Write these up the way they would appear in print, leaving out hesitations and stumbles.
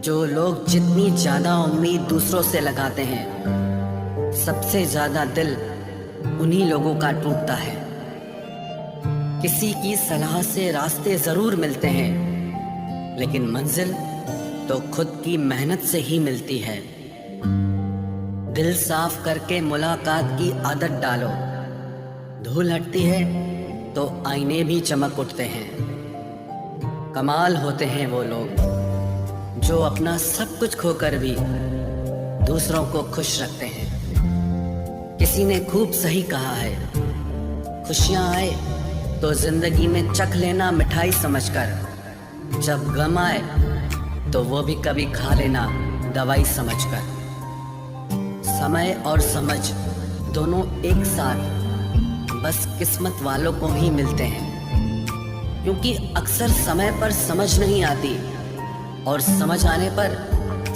जो लोग जितनी ज्यादा उम्मीद दूसरों से लगाते हैं, सबसे ज्यादा दिल उन्हीं लोगों का टूटता है। किसी की सलाह से रास्ते जरूर मिलते हैं, लेकिन मंजिल तो खुद की मेहनत से ही मिलती है। दिल साफ करके मुलाकात की आदत डालो, धूल हटती है तो आईने भी चमक उठते हैं। कमाल होते हैं वो लोग जो अपना सब कुछ खोकर भी दूसरों को खुश रखते हैं। किसी ने खूब सही कहा है, खुशियां आए तो जिंदगी में चख लेना मिठाई समझकर, जब गम आए तो वो भी कभी खा लेना दवाई समझकर। समय और समझ दोनों एक साथ बस किस्मत वालों को ही मिलते हैं, क्योंकि अक्सर समय पर समझ नहीं आती और समझ आने पर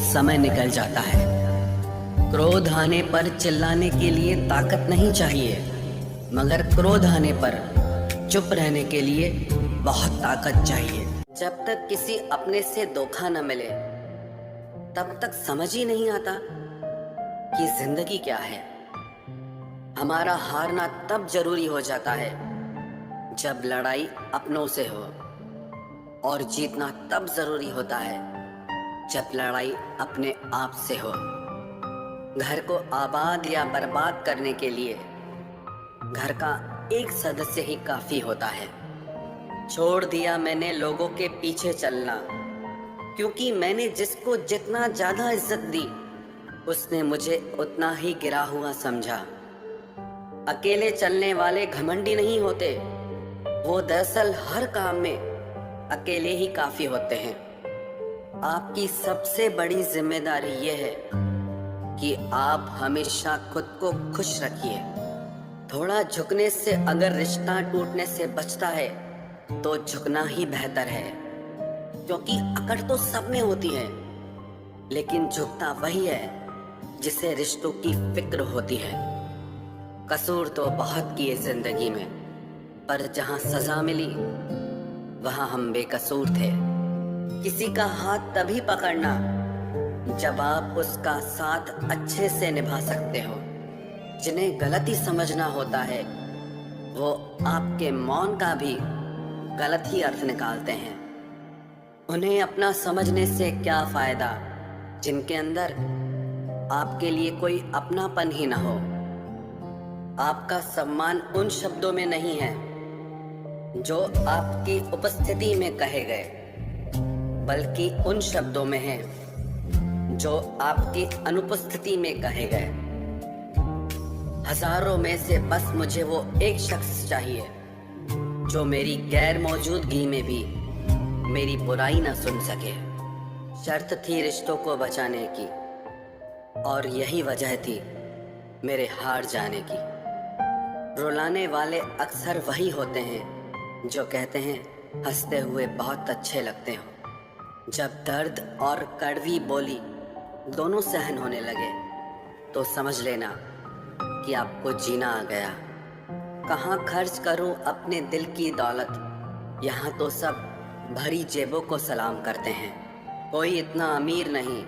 समय निकल जाता है। क्रोध आने पर चिल्लाने के लिए ताकत नहीं चाहिए, मगर क्रोध आने पर चुप रहने के लिए बहुत ताकत चाहिए। जब तक किसी अपने से धोखा न मिले, तब तक समझ ही नहीं आता कि जिंदगी क्या है। हमारा हारना तब जरूरी हो जाता है जब लड़ाई अपनों से हो, और जीतना तब जरूरी होता है जब लड़ाई अपने आप से हो। घर को आबाद या बर्बाद करने के लिए घर का एक सदस्य ही काफी होता है। छोड़ दिया मैंने लोगों के पीछे चलना, क्योंकि मैंने जिसको जितना ज्यादा इज्जत दी, उसने मुझे उतना ही गिरा हुआ समझा। अकेले चलने वाले घमंडी नहीं होते, वो दरअसल हर काम में अकेले ही काफी होते हैं। आपकी सबसे बड़ी जिम्मेदारी यह है कि आप हमेशा खुद को खुश रखिए। थोड़ा झुकने से अगर रिश्ता टूटने से बचता है तो झुकना ही बेहतर है, क्योंकि अकड़ तो सब में होती है, लेकिन झुकता वही है जिसे रिश्तों की फिक्र होती है। कसूर तो बहुत किए जिंदगी में, पर जहां सजा मिली वहां हम बेकसूर थे। किसी का हाथ तभी पकड़ना जब आप उसका साथ अच्छे से निभा सकते हो। जिन्हें गलती समझना होता है वो आपके मौन का भी गलत ही अर्थ निकालते हैं। उन्हें अपना समझने से क्या फायदा जिनके अंदर आपके लिए कोई अपनापन ही ना हो। आपका सम्मान उन शब्दों में नहीं है जो आपकी उपस्थिति में कहे गए, बल्कि उन शब्दों में है जो आपकी अनुपस्थिति में कहे गए। हजारों में से बस मुझे वो एक शख्स चाहिए जो मेरी गैर मौजूदगी में भी मेरी बुराई ना सुन सके। शर्त थी रिश्तों को बचाने की, और यही वजह थी मेरे हार जाने की। रुलाने वाले अक्सर वही होते हैं जो कहते हैं हंसते हुए बहुत अच्छे लगते हो। जब दर्द और कड़वी बोली दोनों सहन होने लगे तो समझ लेना कि आपको जीना आ गया। कहाँ खर्च करूं अपने दिल की दौलत, यहाँ तो सब भरी जेबों को सलाम करते हैं। कोई इतना अमीर नहीं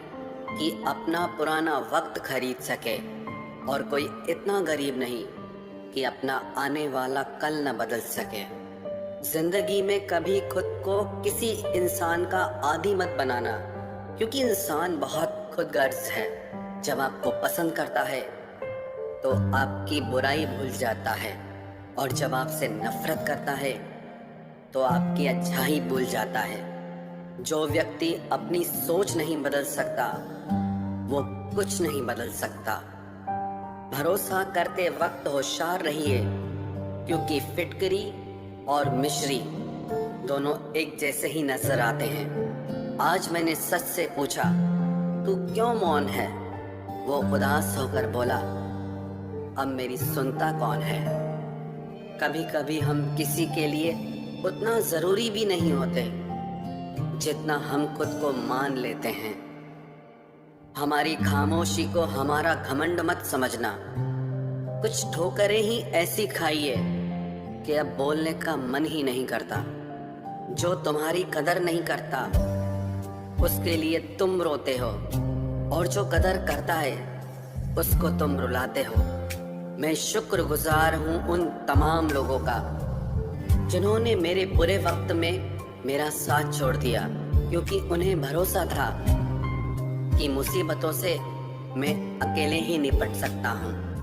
कि अपना पुराना वक्त खरीद सके, और कोई इतना गरीब नहीं कि अपना आने वाला कल न बदल सके। जिंदगी में कभी खुद को किसी इंसान का आदी मत बनाना, क्योंकि इंसान बहुत खुदगर्ज है। जब आपको पसंद करता है तो आपकी बुराई भूल जाता है, और जब आपसे नफरत करता है तो आपकी अच्छाई भूल जाता है। जो व्यक्ति अपनी सोच नहीं बदल सकता वो कुछ नहीं बदल सकता। भरोसा करते वक्त होशियार रहिए, क्योंकि फिटकरी और मिश्री दोनों एक जैसे ही नजर आते हैं। आज मैंने सच से पूछा, तू क्यों मौन है? वो उदास होकर बोला, अब मेरी सुनता कौन है? कभी कभी हम किसी के लिए उतना जरूरी भी नहीं होते जितना हम खुद को मान लेते हैं। हमारी खामोशी को हमारा घमंड मत समझना। कुछ ठोकरें ही ऐसी खाइए कि अब बोलने का मन ही नहीं करता। जो तुम्हारी कदर नहीं करता उसके लिए तुम रोते हो, और जो कदर करता है उसको तुम रुलाते हो। मैं शुक्रगुजार हूँ उन तमाम लोगों का जिन्होंने मेरे बुरे वक्त में मेरा साथ छोड़ दिया, क्योंकि उन्हें भरोसा था कि मुसीबतों से मैं अकेले ही निपट सकता हूँ।